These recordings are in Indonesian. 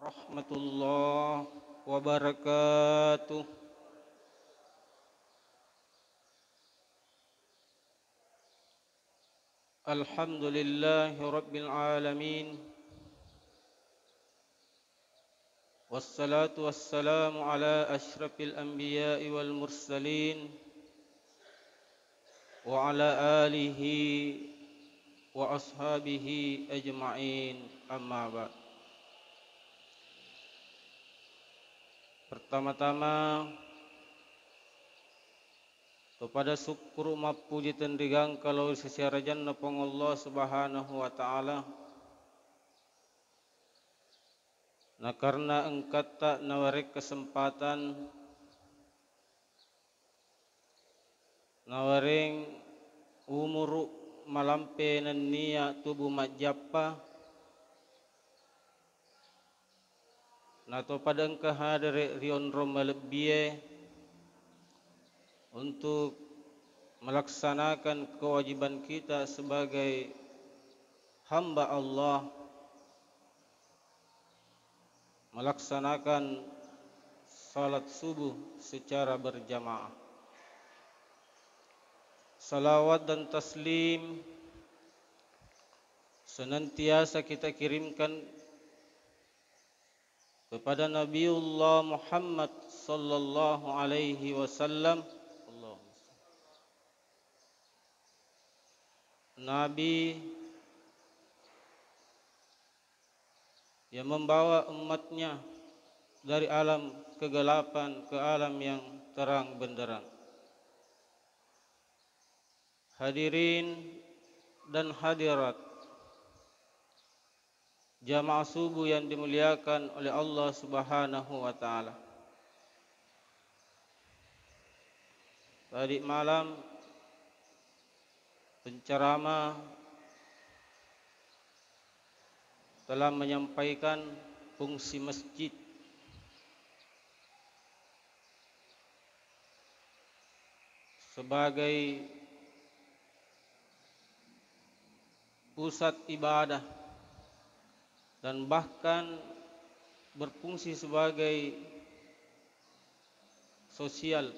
warahmatullahi wabarakatuh. Alhamdulillahi rabbil alamin. Wassalatu wassalamu ala asyrafil anbiya'i wal mursalin wa ala alihi wa ashabihi ajma'in, amma ba'd. Pertama-tama kepada syukur mapuji tendrigang kalau secara jannah pong Allah subhanahu wa ta'ala. Nah karena engkat tak nawarek kesempatan nawaring umur malampe niya tubuh majappa nato pada engkau hadir rion roma lebih untuk melaksanakan kewajiban kita sebagai hamba Allah, melaksanakan salat subuh secara berjamaah. Salawat dan taslim senantiasa kita kirimkan kepada Nabiullah Muhammad sallallahu alaihi wasallam, Nabi yang membawa umatnya dari alam kegelapan ke alam yang terang benderang. Hadirin dan hadirat jamaah subuh yang dimuliakan oleh Allah Subhanahu wa taala. Tadi malam penceramah telah menyampaikan fungsi masjid sebagai pusat ibadah dan bahkan berfungsi sebagai sosial.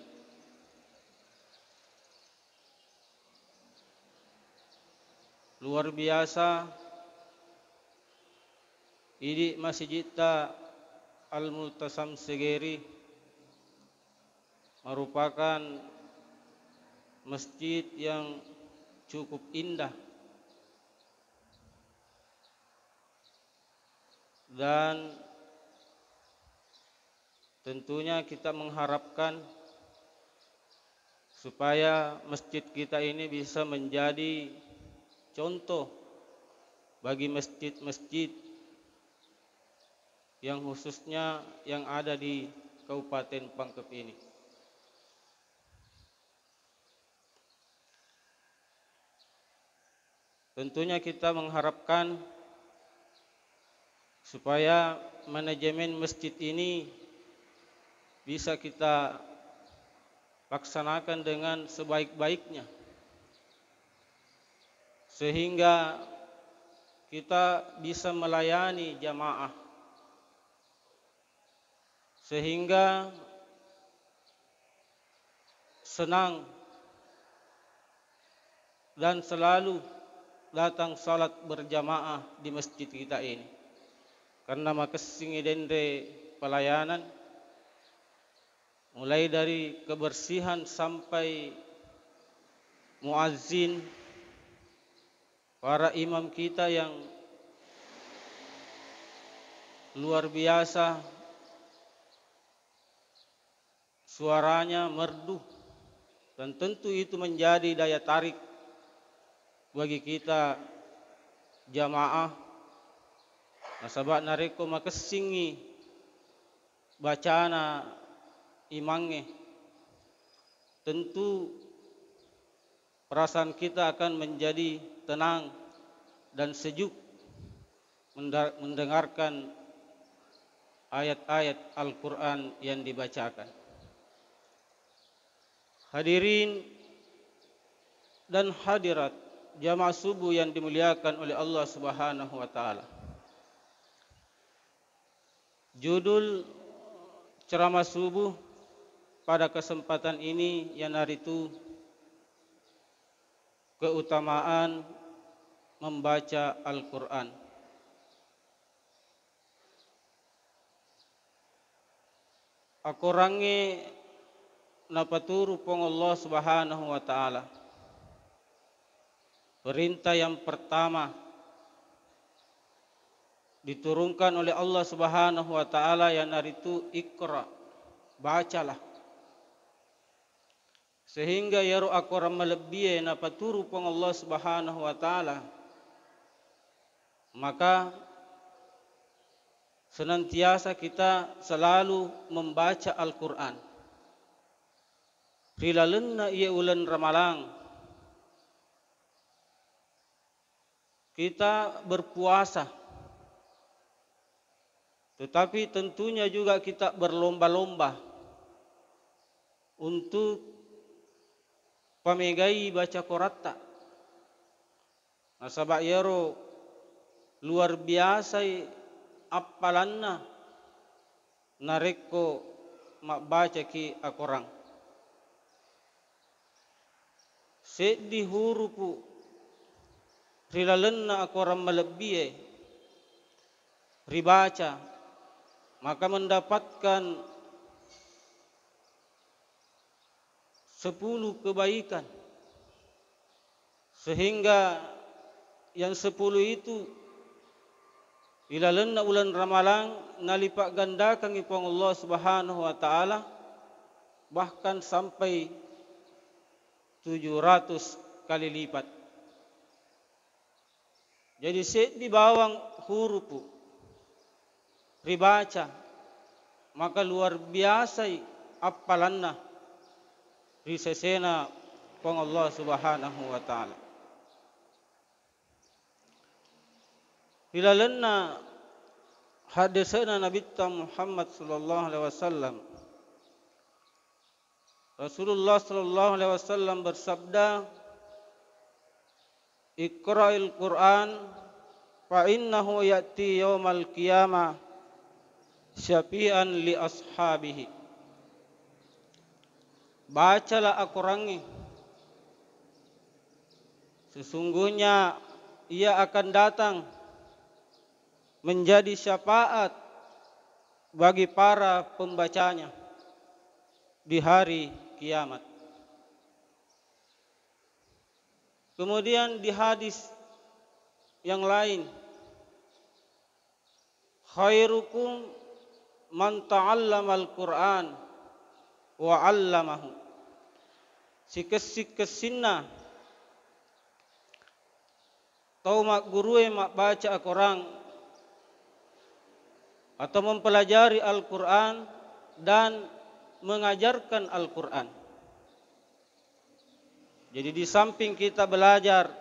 Luar biasa ini Masjid Al-Multasam Segeri merupakan masjid yang cukup indah dan tentunya kita mengharapkan supaya masjid kita ini bisa menjadi contoh bagi masjid-masjid yang khususnya yang ada di Kabupaten Pangkep ini. Tentunya kita mengharapkan supaya manajemen masjid ini bisa kita laksanakan dengan sebaik-baiknya, sehingga kita bisa melayani jamaah, sehingga senang dan selalu datang salat berjamaah di masjid kita ini. Karena makasing dendre pelayanan mulai dari kebersihan sampai muazzin, para imam kita yang luar biasa, suaranya merdu, dan tentu itu menjadi daya tarik bagi kita jamaah. Nasabak nareko makasingi bacana imange, tentu perasaan kita akan menjadi tenang dan sejuk mendengarkan ayat-ayat Al-Quran yang dibacakan. Hadirin dan hadirat jamaah subuh yang dimuliakan oleh Allah Subhanahu wa taala. Judul ceramah subuh pada kesempatan ini yaitu keutamaan membaca Al-Quran. Akurangi napaturu pong Allah Subhanahu wa Ta'ala. Perintah yang pertama diturunkan oleh Allah Subhanahu wa Ta'ala yaitu Iqra, bacalah. Sehingga yaru akuran melebihi napaturu pong Allah Subhanahu wa Ta'ala, maka senantiasa kita selalu membaca Al-Quran. Rilalenna ia ulan ramalang, kita berpuasa, tetapi tentunya juga kita berlomba-lomba untuk pamegai baca Qur'an. Nasabak yaro luar biasa apalanna nareko mak baca ki akorang. Sedih hurupu rilalenna akorang melebihi ribaca, maka mendapatkan 10 kebaikan, sehingga yang 10 itu ilalenna ulan ramalang nalipak gandakan ipang Allah Subhanahu wa Ta'ala bahkan sampai 700 kali lipat. Jadi di bawang hurupu ribaca, maka luar biasa apalanna risesena pang Allah Subhanahu wa Ta'ala. Ilalenna hadisana Nabi Muhammad sallallahu alaihi wasallam. Rasulullah sallallahu alaihi wasallam bersabda, Iqra'il Qur'an fa innahu ya'ti yaumal qiyamah syafi'an li ashabihi. Bacalah Al-Quran, sesungguhnya ia akan datang menjadi syafaat bagi para pembacanya di hari kiamat. Kemudian di hadis yang lain, khairukum man ta'allama al-Qur'an wa 'allamahu. Sikes-sikesina tau mak gurue mak baca Al-Quran atau mempelajari Al-Quran dan mengajarkan Al-Quran. Jadi di samping kita belajar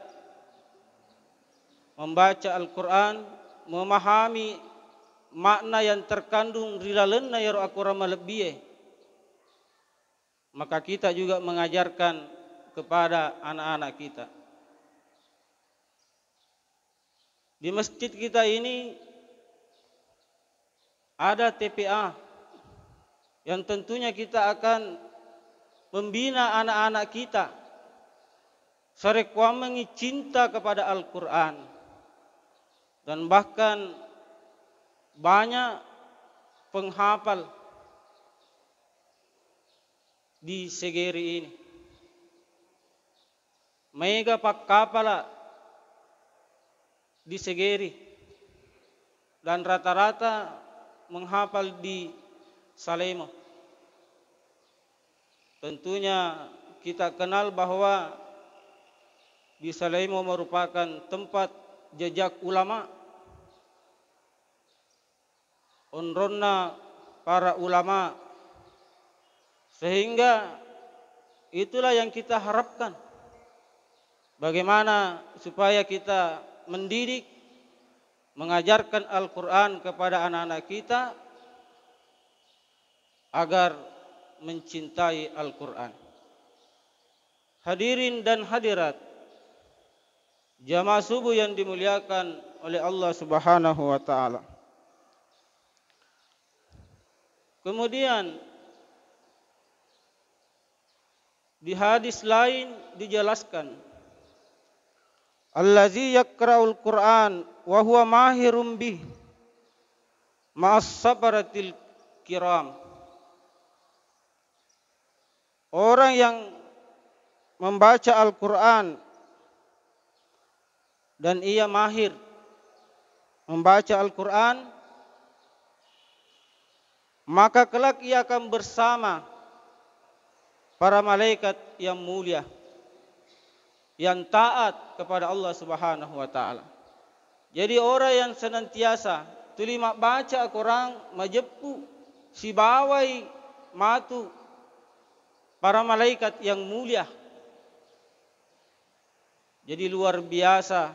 membaca Al-Quran, memahami makna yang terkandung rilalenna ya Al-Quran melebihi, maka kita juga mengajarkan kepada anak-anak kita. Di masjid kita ini ada TPA yang tentunya kita akan membina anak-anak kita sarekwamengi cinta kepada Al-Quran, dan bahkan banyak penghafal di Segeri ini. Mega pakkapala di Segeri dan rata-rata menghafal di Salemo. Tentunya kita kenal bahwa di Salemo merupakan tempat jejak ulama, onronna para ulama, sehingga itulah yang kita harapkan. Bagaimana supaya kita mendidik, mengajarkan Al-Quran kepada anak-anak kita agar mencintai Al-Quran. Hadirin dan hadirat, jamaah subuh yang dimuliakan oleh Allah Subhanahu wa Ta'ala. Kemudian di hadis lain dijelaskan, allazi yaqra'ul Qur'an wa huwa mahirum bih ma'as sabaratil kiram. Orang yang membaca Al-Quran dan ia mahir membaca Al-Quran, maka kelak ia akan bersama para malaikat yang mulia, yang taat kepada Allah Subhanahu wa taala. Jadi orang yang senantiasa tulima baca Al-Quran majepu si bawai matu para malaikat yang mulia. Jadi luar biasa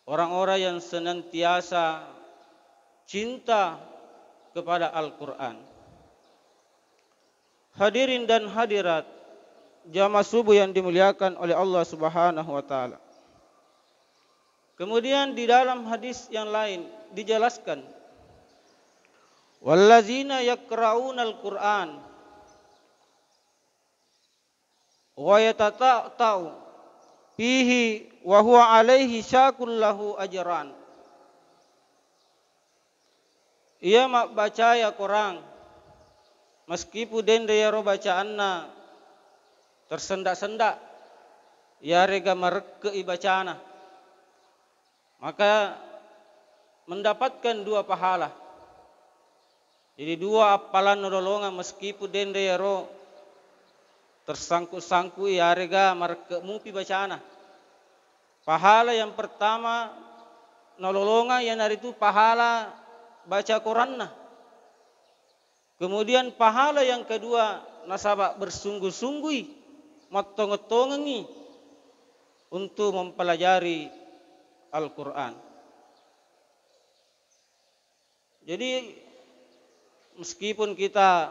orang-orang yang senantiasa cinta kepada Al-Quran. Hadirin dan hadirat jamaah subuh yang dimuliakan oleh Allah Subhanahu wa taala. Kemudian di dalam hadis yang lain dijelaskan, wallazina yaqra'unal Qur'an wa yatata'u fihi wa huwa alaihi syakul lahu ajran. Ia mak baca ya Quran meskipun dende ya ro bacaanna tersendak-sendak ya rega mereke ibacana, maka mendapatkan dua pahala. Jadi dua apalan nolongan meskipun dende ya ro tersangku-sangku ya rega mereke mupi bacana. Pahala yang pertama nolongan yang hari itu pahala baca Quranna. Kemudian pahala yang kedua nasabak bersungguh-sungguh matong-tongengi untuk mempelajari Al-Quran. Jadi meskipun kita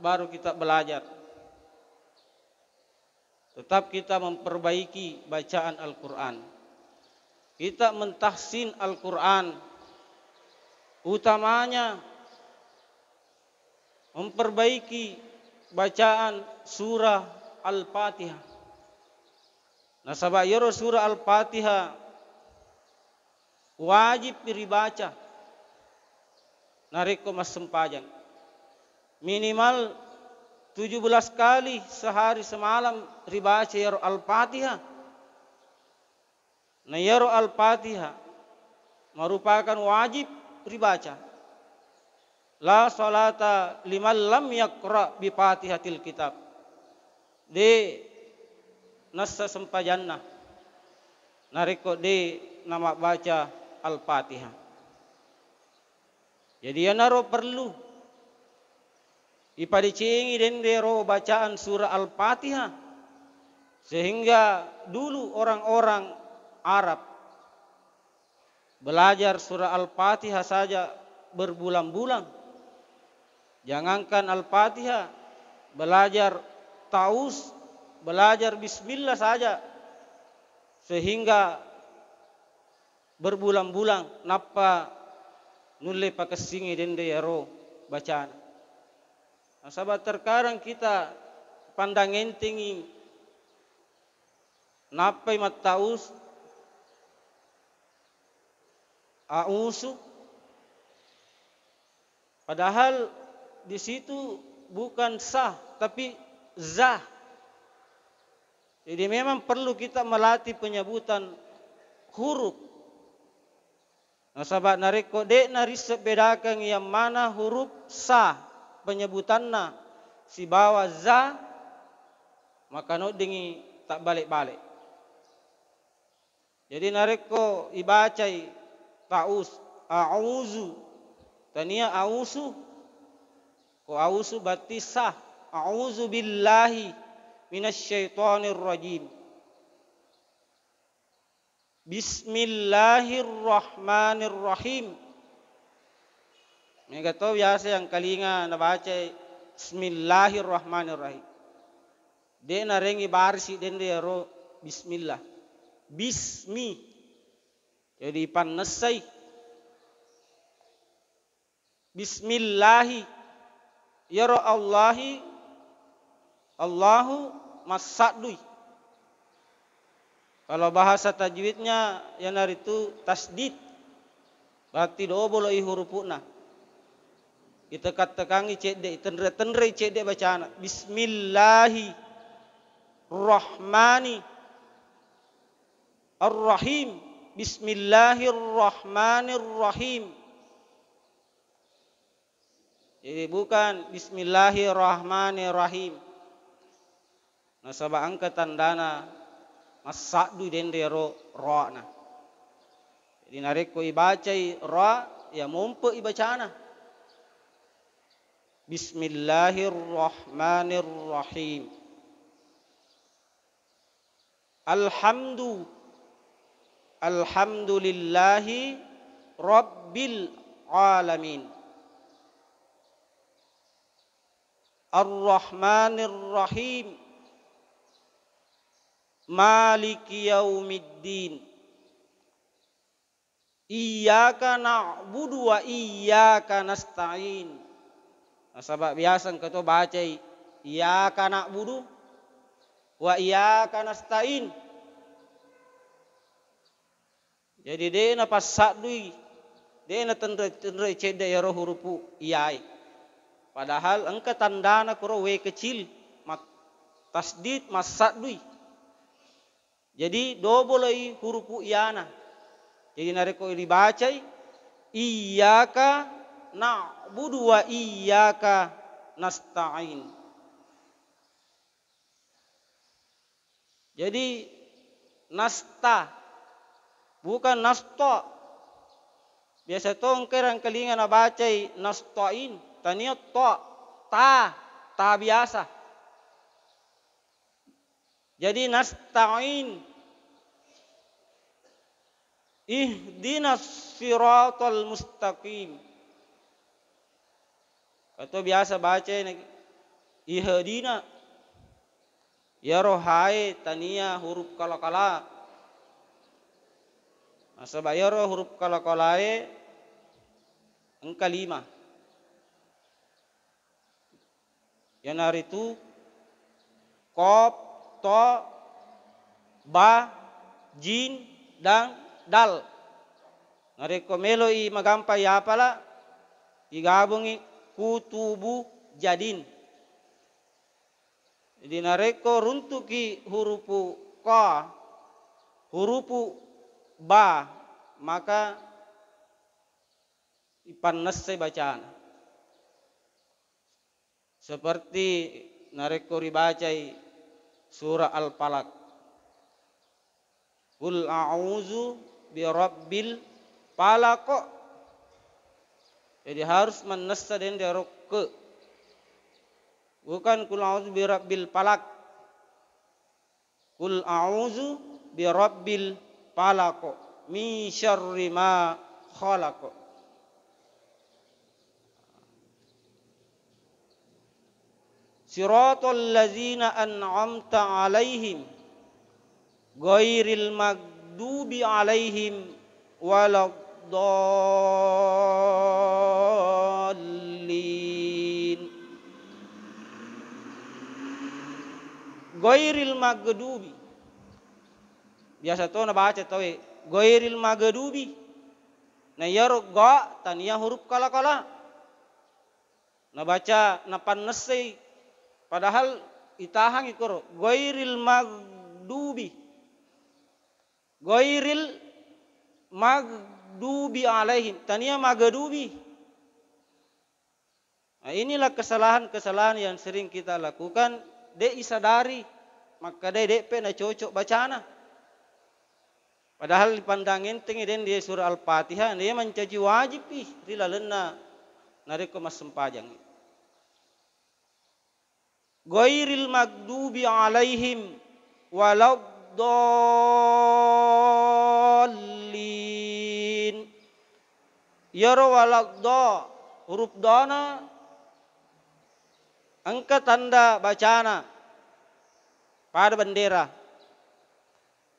baru kita belajar, tetap kita memperbaiki bacaan Al-Quran. Kita mentahsin Al-Quran, utamanya memperbaiki bacaan surah Al-Fatihah. Nasabah yaro surah Al-Fatihah wajib dibaca nariko mas sempajang minimal 17 kali sehari semalam dibaca yaro Al-Fatihah. Nah yaro Al-Fatihah merupakan wajib dibaca. La salata liman lam yaqra bi Fatihatil kitab. Di nassa sempajanna nariko di nama baca Al-Fatihah. Jadi ya naro perlu ipadicingi den dero bacaan surah Al-Fatihah, sehingga dulu orang-orang Arab belajar surah Al-Fatihah saja berbulan-bulan. Jangankan Al-Fatihah, belajar taus, belajar bismillah saja sehingga berbulan-bulan napa nulle pakesingi dende yaro bacaan. Nah, sahabat terkadang kita pandang entingi napa mat taus ausu, padahal di situ bukan sah tapi zah. Jadi memang perlu kita melatih penyebutan huruf. Nah sahabat nariko dek narisep bedakan yang mana huruf sah penyebutannya si bawa za, maka no dengi tak balik-balik. Jadi nariko ibacai taus a'uzu tania ausu ko ausu berarti sah. A'udzu billahi minasyaitonir rajim. Bismillahirrahmanirrahim. Mereka tahu biasa yang kalinga nabaca Bismillahirrahmanirrahim. Dia narengi barsi den dia ro Bismillah. Bismi. Jadi pan nesai. Bismillahi. Yaro Allahi. Allahu masadui. Kalau bahasa tajwidnya yang hari itu tasdid. Berarti double hurufna. Kita katakan cedek tenre cedek bacaan. Bismillahi Rahmani Ar-Rahim. Bismillahirrahmanirrahim. Jadi bukan Bismillahirrahmanirrahim. Nasabah angka tandana masadu dendero ra na. Jadi nareko ibacai ra ya mumpe ibacana. Bismillahirrahmanirrahim. Alhamdulillahi rabbil alamin. Ar-Rahmanir-Rahim. Maliki yaumiddin. Iyyaka na'budu wa iyyaka nasta'in. Nasabak biasa kita baca iyyaka na'budu wa iyyaka nasta'in. Jadi dia na pasadui, dia na tendre cede ya hurufu iyai. Padahal engke tandana kuro we kecil, tasdid masadui. Jadi double hurufu iyana. Jadi nareko dibacai iyyaka na'budu wa iyyaka nasta'in. Jadi nasta bukan nasto. Biasa to engkerang kelingan bacai nasta'in, tania to ta biasa. Jadi nasta'in. Ihdinas siratal mustaqim. Atau biasa baca ihdina. Ya rohai tania huruf kala-kala. Nasabah ya roh huruf kala-kalae angka 5. Yang hari itu qaf, ta, ba, jin dan dal. Nareko meloi magampai apala igabungi kutubu jadin. Jadi nareko runtuki hurufu qa, hurufu ba, maka ipannasse bacaan. Seperti nareko ribacai surah Al-Falaq. Qul a'udzu birabbil falaq. Jadi harus menassa den ke. Bukan qul a'udzu birabbil falaq. Qul a'udzu birabbil falaq min syarri ma khalaq. Siratal ladzina an'amta 'alaihim ghairil maghdubi 'alaihim waladdallin. Ghairil maghdubi. Biasa to na baca to ghairil maghdubi. Na yaro ga tania huruf kala-kala. Na baca na pannasai. Padahal itahang ikoro ghairil maghdubi. Ghairil maghdubi alaihim. Tania maghdubi. Nah, inilah kesalahan-kesalahan yang sering kita lakukan. Dek isadari. Maka dek na cocok bacana. Padahal dipandang enteng den dia surah Al-Fatihah. Dia mencaci wajib ih. Rila lena. Nareko mas sempajang. Ghairil maghdubi alaihim waladdallin. Yaro waladda huruf dana angka tanda bacana pada bendera.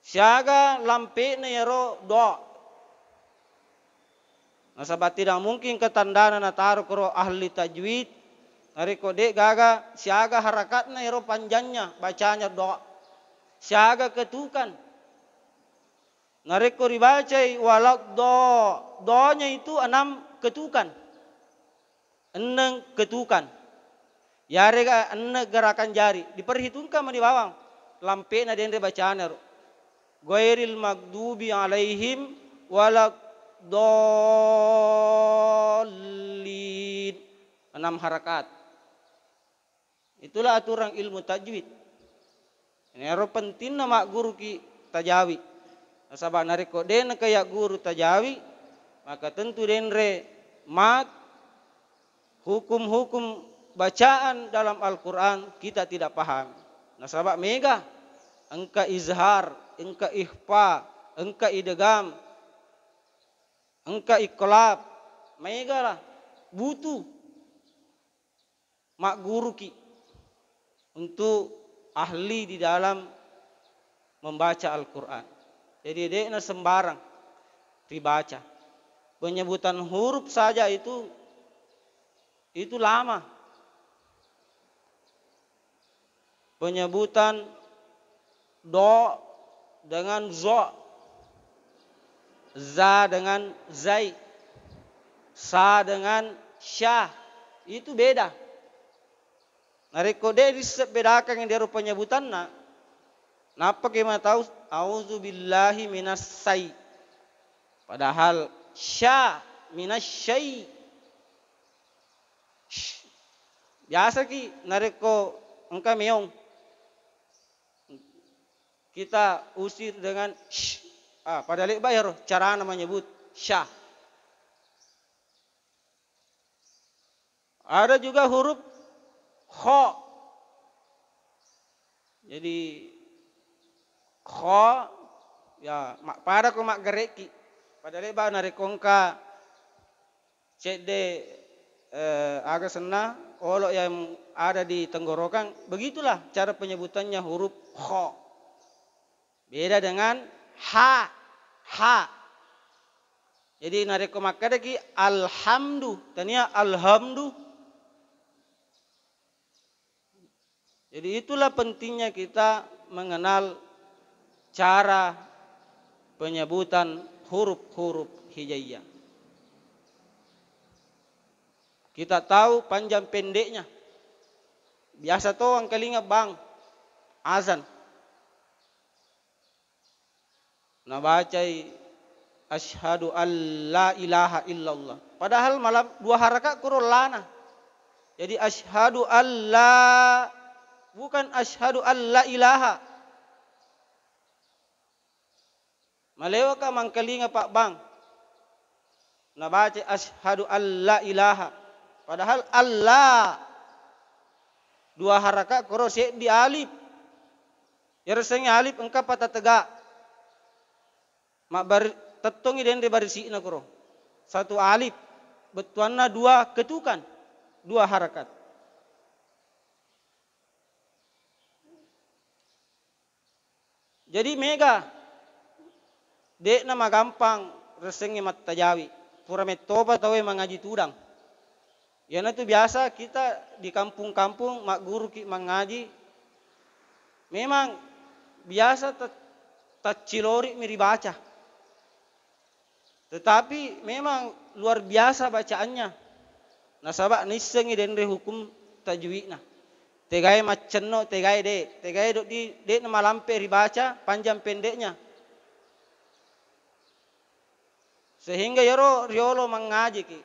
Siaga lampe na yaro do. Nasabah tidak mungkin ketandana na taruh karo ahli tajwid. Nariko dek gaga siaga harakatnya ero panjangnya bacanya doa. Siaga ketukan. Nariko dibacai walak do-nya itu 6 ketukan. 6 ketukan. Yare ga 6 gerakan jari. Diperhitungkan di bawah. Lampe na dendre bacaan ero. Ghairil magdubi alaihim walak dolin. 6 harakat. Itulah aturan ilmu tajwid. Ini ero penting nama guru ki tajawi. Nasabah nariko den kayak guru tajawi, maka tentu denre mat hukum-hukum bacaan dalam Al-Quran kita tidak paham. Nasabah mega engka izhar, engka ikhfa, engka idgham, engka iqlab, mega lah butuh mak guru ki untuk ahli di dalam membaca Al-Quran. Jadi dekna sembarang dibaca. Penyebutan huruf saja itu lama. Penyebutan do dengan zo, za dengan zai, sa dengan syah, itu beda. Nariko de disebedakan yang dia penyebutan na. Napa kita tahu auzubillahi minas sai. Padahal sya minas syai. Biasa ki nariko engka meong. Kita usir dengan padahal bayar cara menyebut syah. Ada juga huruf kho. Jadi kho ya pada ko mak gereki pada leba narikongka cede agak sena olok yang ada di tenggorokan, begitulah cara penyebutannya huruf kho. Beda dengan ha. Jadi nariko makadaki alhamdu tania alhamdu. Jadi itulah pentingnya kita mengenal cara penyebutan huruf-huruf hijaiyah. Kita tahu panjang pendeknya. Biasa tuh ang kalinga bang azan. Nah bacai asyhadu alla ilaha illallah. Padahal malam 2 harakat kurang lana. Jadi asyhadu alla bukan asyhadu alla ilaha. Malewa ka mangkalinga pak bang. Nabaca asyhadu alla ilaha. Padahal Allah 2 harakat koro di alif. Ya rasanya alif engkau patah tegak. Mak bar tetongi den barisina koro. 1 alif. Betuanna 2 ketukan. 2 harakat. Jadi mega. Dek nama gampang resengi mat tajawi. Pura metoba tawe mengaji tudang. Ya itu biasa kita di kampung-kampung mak guru ki mengaji. Memang biasa cilori miri baca. Tetapi memang luar biasa bacaannya. Nasabak nisengi denre hukum tajwidna. Tegai maceno tegai do di nama lampe ribaca panjang pendeknya. Sehingga yoro riolo mengaji ki.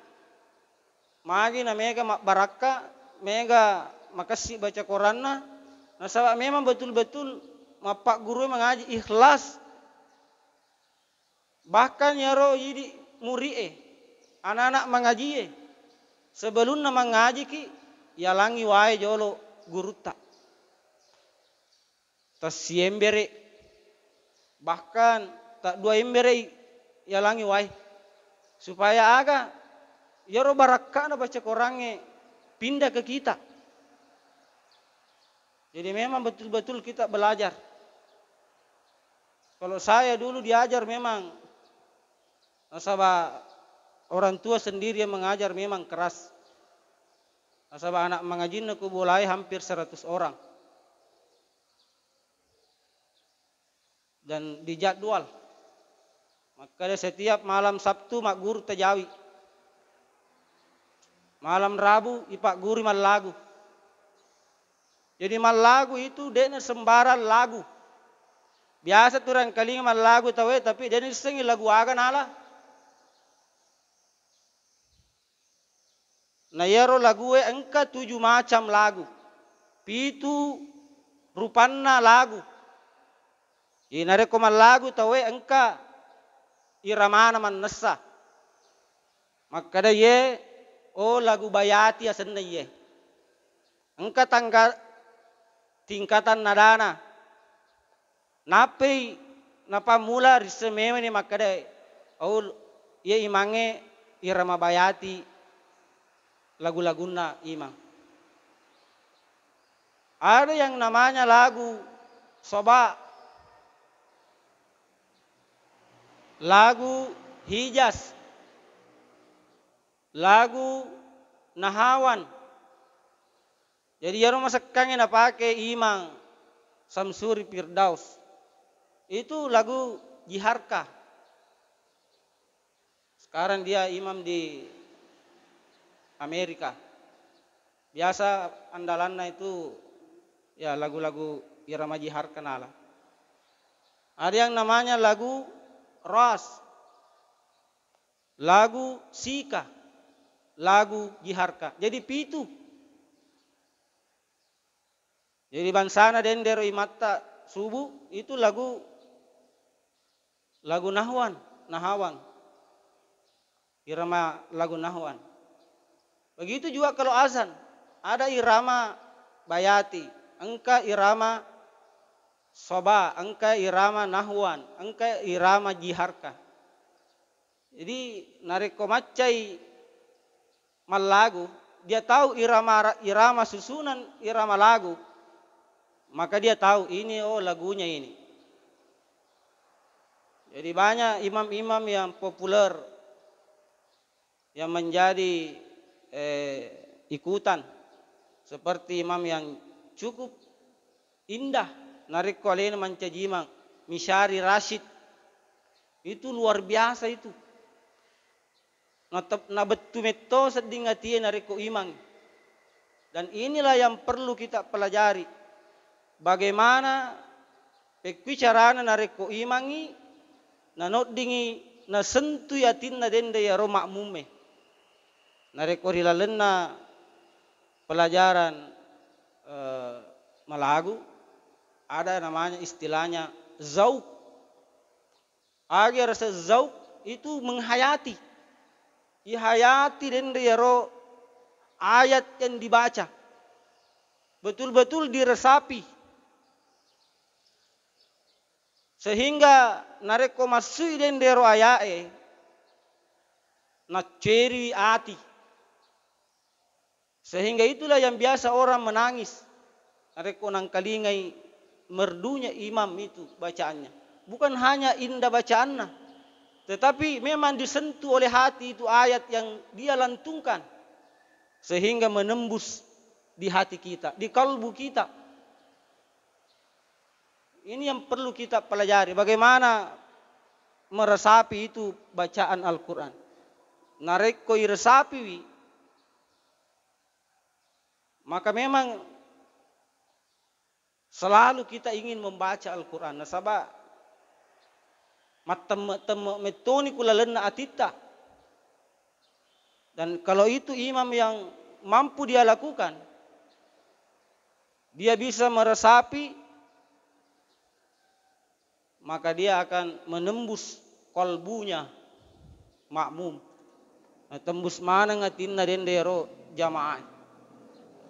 Magi na mega baraka, mega makasih baca Quranna. Nasabak memang betul-betul mapak guru mengaji ikhlas. Bahkan yoro yidi murie, anak-anak mengaji. Sebelum na mengaji ki, yalangi wae jolo guru tak. Tas siembere. Bahkan tak 2 embere yalangi wae. Supaya aga yoro baraka na baca Qurannya pindah ke kita. Jadi memang betul-betul kita belajar. Kalau saya dulu diajar memang nasabah orang tua sendiri yang mengajar memang keras. Sebab anak mengaji aku mulai hampir 100 orang. Dan dijadwal. Maka setiap malam Sabtu mak guru tajawi. Malam Rabu ipak guru mal lagu. Jadi mal lagu itu dia sembarang lagu. Biasa tuh orang kali mal lagu tahu tapi dia sengi lagu agan ala. Nah yaro lagu engka 7 macam lagu. Pitu rupanna lagu. Inare ko mal lagu tahu engka iramana man nessa. Maka da ye oh lagu bayati asenna ye. Engka tingkatan nadana. Napi napa mula risememe ni maka da oh ye imange irama bayati lagu-laguna imang. Ada yang namanya lagu soba, lagu hijas, lagu nahawan. Jadi yang masakkannya na pakai imang Samsuri Firdaus. Itu lagu jiharka. Sekarang dia imam di Amerika. Biasa andalannya itu ya lagu-lagu irama jiharka nala. Ada yang namanya lagu ras, lagu sika, lagu jiharka. Jadi pitu. Jadi bansana dendero imatta subuh itu lagu nahawan. Irama lagu nahawan. Begitu juga kalau azan, ada irama bayati, engka irama soba, engka irama nahwan, engka irama jiharka. Jadi nareko macai mal lagu, dia tahu irama susunan irama lagu, maka dia tahu ini oh lagunya ini. Jadi banyak imam-imam yang populer yang menjadi ikutan seperti imam yang cukup indah narik kualin mancajimang Misyari Rashid itu luar biasa itu na betu metto seding atie narik ko imang. Dan inilah yang perlu kita pelajari bagaimana pekbicaraan narik ko imangi nanot dingi na sentu yatin na dende ya ro makmume. Nareko rilalena pelajaran malagu ada namanya istilahnya zauk. Agar rasa zauk itu menghayati. Ihayati dan dero ayat yang dibaca. Betul-betul diresapi. Sehingga nareko masui dan dero ayae na ceri ati. Sehingga itulah yang biasa orang menangis. Nareko nang kalingai merdunya imam itu bacaannya. Bukan hanya indah bacaannya. Tetapi memang disentuh oleh hati itu ayat yang dia lantungkan. Sehingga menembus di hati kita, di kalbu kita. Ini yang perlu kita pelajari. Bagaimana meresapi itu bacaan Al-Quran. Nareko iresapi maka memang selalu kita ingin membaca Al-Quran. Nasaba metoni kulalena atita. Dan kalau itu imam yang mampu dia lakukan, dia bisa meresapi, maka dia akan menembus kolbunya makmum. Tembus mana ngatinna dendero jamaah.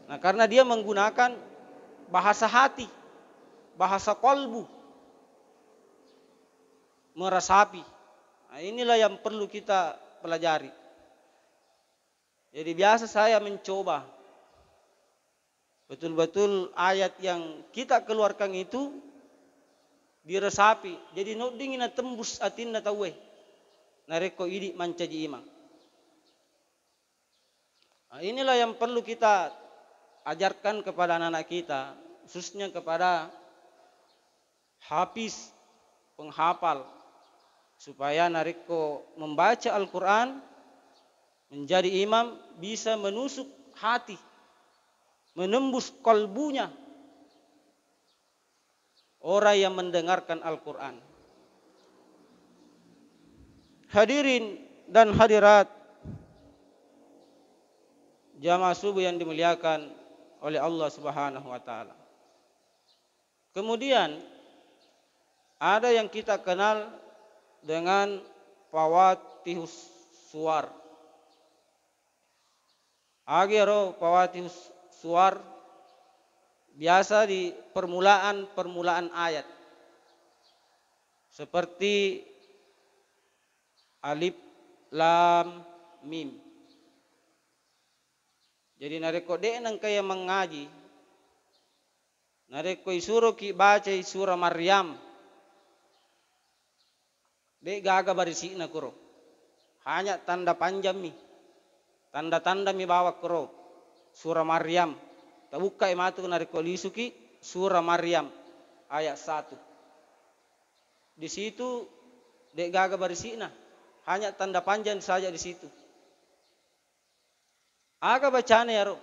Nah, karena dia menggunakan bahasa hati, bahasa kolbu, meresapi. Nah, inilah yang perlu kita pelajari. Jadi biasa saya mencoba betul-betul ayat yang kita keluarkan itu diresapi. Jadi no dingin na tembus atin na tawe. Nareko idi mancaji imang. Nah, inilah yang perlu kita ajarkan kepada anak-anak kita, khususnya kepada hafiz, penghafal, supaya nareko membaca Al-Quran menjadi imam bisa menusuk hati, menembus kalbunya orang yang mendengarkan Al-Quran. Hadirin dan hadirat jamaah subuh yang dimuliakan oleh Allah Subhanahu wa taala. Kemudian ada yang kita kenal dengan fawatihus suwar. Agero fawatihus suwar biasa di permulaan ayat. Seperti alif, lam, mim. Jadi nareko de nang kaya mengaji, nareko isuro ki baca surah Maryam. De gaga barisi na kuro. Hanya tanda panjang mi. Tanda-tanda mi bawa kuro. Surah Maryam. Tabuka imatu nareko lisuki surah Maryam ayat 1. Di situ de gaga barisi na. Hanya tanda panjang saja di situ. Aga bacaan ya ro.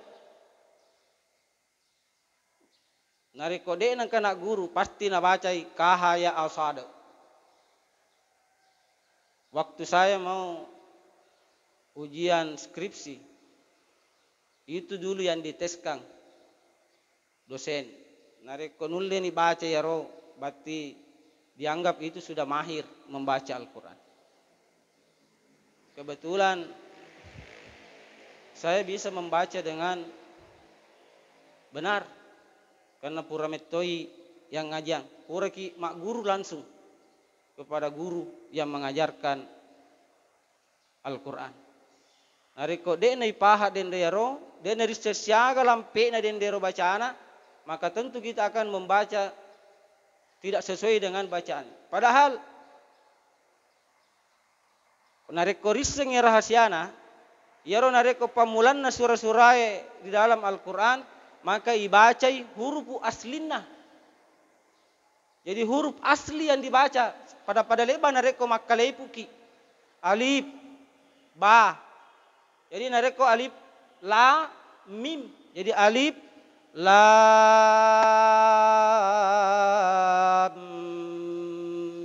Nareko de nang kana guru pasti na bacai kahaya al-sada. Waktu saya mau ujian skripsi, itu dulu yang diteskan dosen. Nareko nulle ni baca ya ro, berarti dianggap itu sudah mahir membaca Al-Quran. Kebetulan saya bisa membaca dengan benar karena pura metoi yang ngajang. Pura ki mak guru langsung kepada guru yang mengajarkan Al-Quran. Nareko de nai paha den dero, de nai siaga lampe na den dero bacana, maka tentu kita akan membaca tidak sesuai dengan bacaan. Padahal nareko riseng ya rahasiana, yaro nareko pamulanna surah-surah di dalam Al-Quran, maka ibacai huruf aslinna. Jadi huruf asli yang dibaca pada leba nareko makkalepuki alif ba. Jadi nareko alif la mim. Jadi alif lam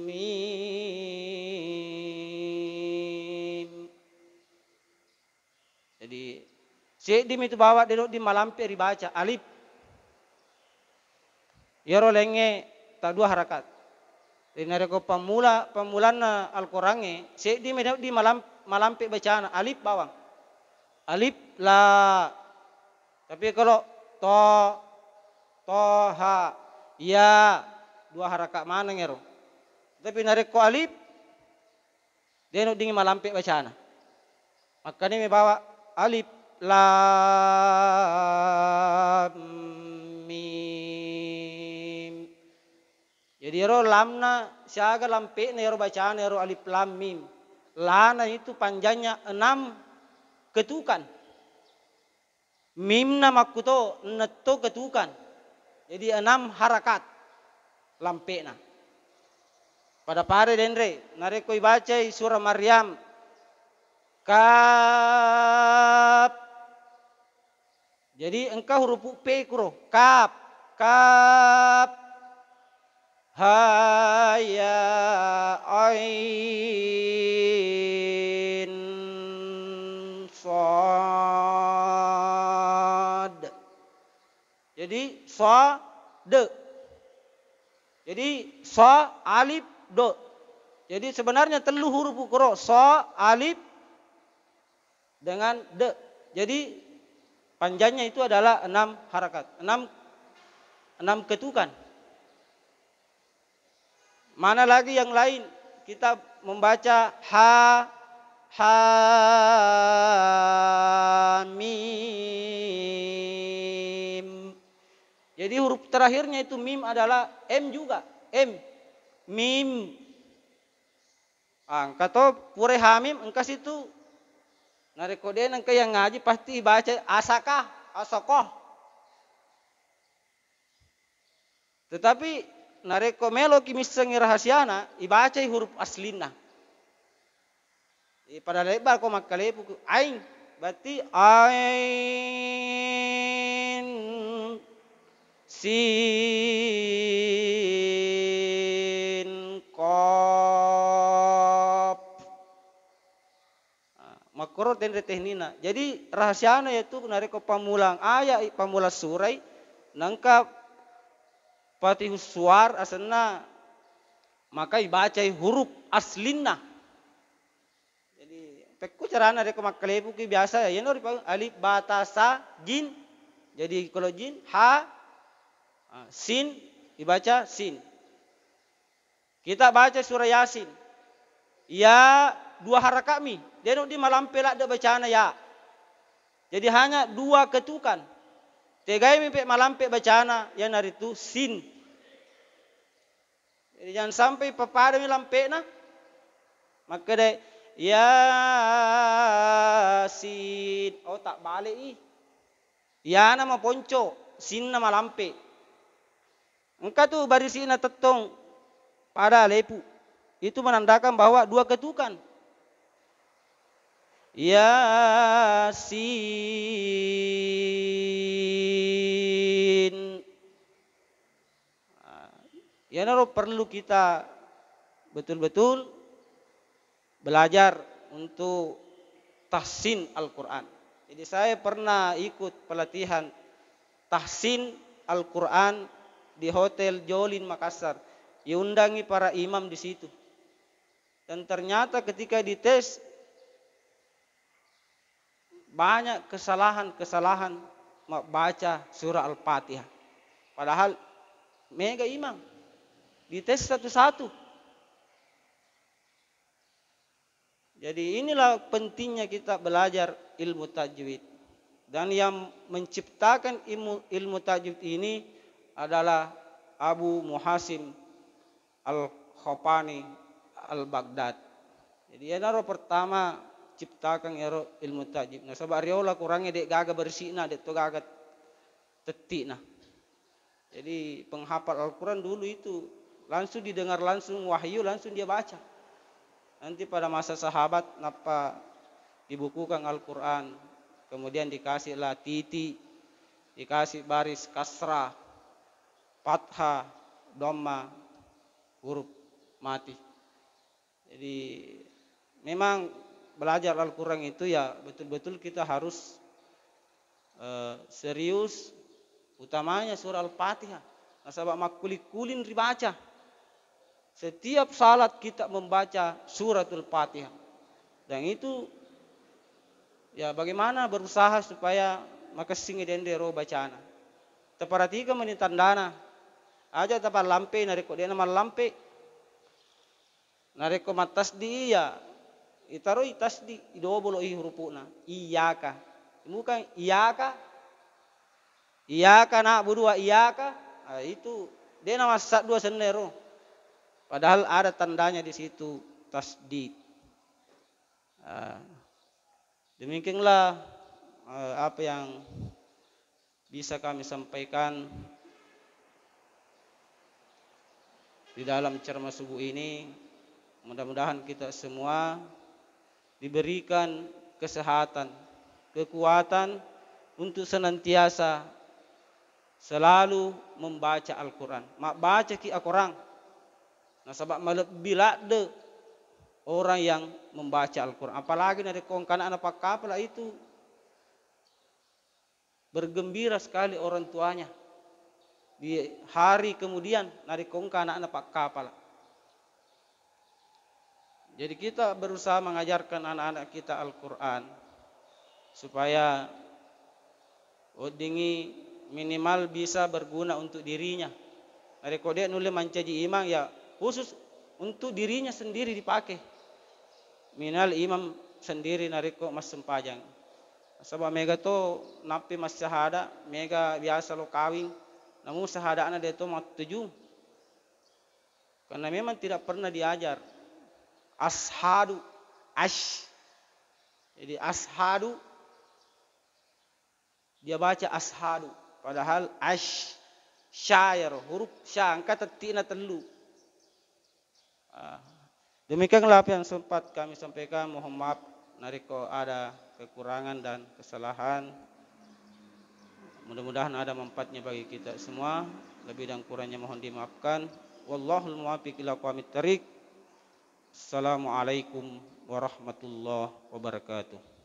mim. Jadi sedim itu bawa di malampe dibaca alif. Yaro lenge tak 2 harakat. Jadi nareko pemulana Al-Quran sedim di malampe bacaan alif bawang. Alif la. Tapi kalau ha ya 2 harakat mana ngero. Tapi nareko alif dia di malampe bacaan. Makanya me bawa alif lam mim. Jadi ro lamna siaga lampe ne ro bacaan ro alif lam mim. Lana itu panjangnya 6 ketukan. Mimna makuto netto ketukan. Jadi 6 harakat lampena. Pada pare denre nareko ibaca surah Maryam. Kap. Jadi engkau huruf P kuro. Kap. Kap. Haya ain sad. Jadi sa de. Jadi sa alif do. Jadi sebenarnya telu huruf kuro sa alif dengan de. Jadi panjangnya itu adalah 6 harakat, 6 ketukan. Mana lagi yang lain? Kita membaca ha mim. Jadi huruf terakhirnya itu mim adalah m juga, m mim. Kata pure hamim engkas itu Nareko dia nang yang ngaji pasti baca asakah, asokoh. Tetapi nareko melo kimisengi rahasiana ibaca huruf aslina. Pada lebar ko makalepu ain berarti ain sin qaf. Makro tendre tehnina. Jadi rahasiana yaitu nareko pamulang ayat pamulang surai nangka patihus suar asana maka ibaca huruf aslina. Jadi pekku carana reko makalebu ki biasa ya nori alif ba ta sa jin. Jadi kalau jin ha sin dibaca sin. Kita baca surah Yasin. Ya 2 harakat mi. Dia di malampe lak de bacana ya. Jadi hanya 2 ketukan. Tegai mi pe malampe bacana ya naritu sin. Jadi jangan sampai papada mi lampe na. Maka de Yasin. Oh tak balik i. Ya nama ponco, sin nama lampe. Engkau tu barisina tetong pada lepu. Itu menandakan bahwa 2 ketukan. Yasin. Ya naro perlu kita betul-betul belajar untuk tahsin Al-Quran. Jadi saya pernah ikut pelatihan tahsin Al-Quran di Hotel Jolin Makassar. Diundangi para imam di situ. Dan ternyata ketika dites banyak kesalahan-kesalahan baca surah Al-Fatihah. Padahal mega imam dites satu-satu. Jadi inilah pentingnya kita belajar ilmu tajwid. Dan yang menciptakan ilmu tajwid ini adalah Abu Muhasim Al-Khopani Al-Baghdad. Jadi ya naro pertama ciptakan ilmu tajwid. Nah sebab riola kurangnya dek gaga bersihna dek to gaga tetikna. Jadi penghafal Al-Quran dulu itu langsung didengar langsung wahyu langsung dia baca. Nanti pada masa sahabat napa dibukukan Al-Quran, kemudian dikasihlah titik, dikasih baris kasrah, fathah, dhamma, huruf mati. Jadi memang belajar Al-Quran itu ya betul-betul kita harus serius, utamanya surah Al-Fatihah. Nah, sebab makulikulin dibaca. Setiap salat kita membaca suratul Fatihah. Dan itu ya bagaimana berusaha supaya makasing dendero bacana. Teparatikan menitandana. Aja tapal lampe nareko dia nama lampe. Nareko matasdi ya. Itaro itasdi idobolo i hurufuna. Iyaka. Bukan iyaka. Iyaka nak budua iyaka. Nah, itu dia nama sat 2 sendero. Padahal ada tandanya di situ tasdid. Demikianlah apa yang bisa kami sampaikan di dalam ceramah subuh ini. Mudah-mudahan kita semua diberikan kesehatan, kekuatan untuk senantiasa selalu membaca Al-Quran. Mak baca ki Al-Quran. Nah sebab bila de orang yang membaca Al-Quran, apalagi dari kongkana anak kapal itu bergembira sekali orang tuanya di hari kemudian dari kongkana anak kapal. Jadi kita berusaha mengajarkan anak-anak kita Al-Quran supaya odingi minimal bisa berguna untuk dirinya. Dari kode nulis mencaji imam ya khusus untuk dirinya sendiri dipakai. Minal imam sendiri nariko mas sempajang. Sebab mega to napi mas syahada, mega biasa lo kawin. Namun syahada anak dia to mak 7. Karena memang tidak pernah diajar. Ashadu ash. Jadi ashadu, dia baca ashadu, padahal syair, huruf sya, angka tina telu. Demikianlah apa yang sempat kami sampaikan. Mohon maaf nariko ada kekurangan dan kesalahan. Mudah-mudahan ada manfaatnya bagi kita semua. Lebih dan kurangnya mohon dimaafkan. Wallahul muwaffiq ila aqwamit thariq. Assalamualaikum warahmatullahi wabarakatuh.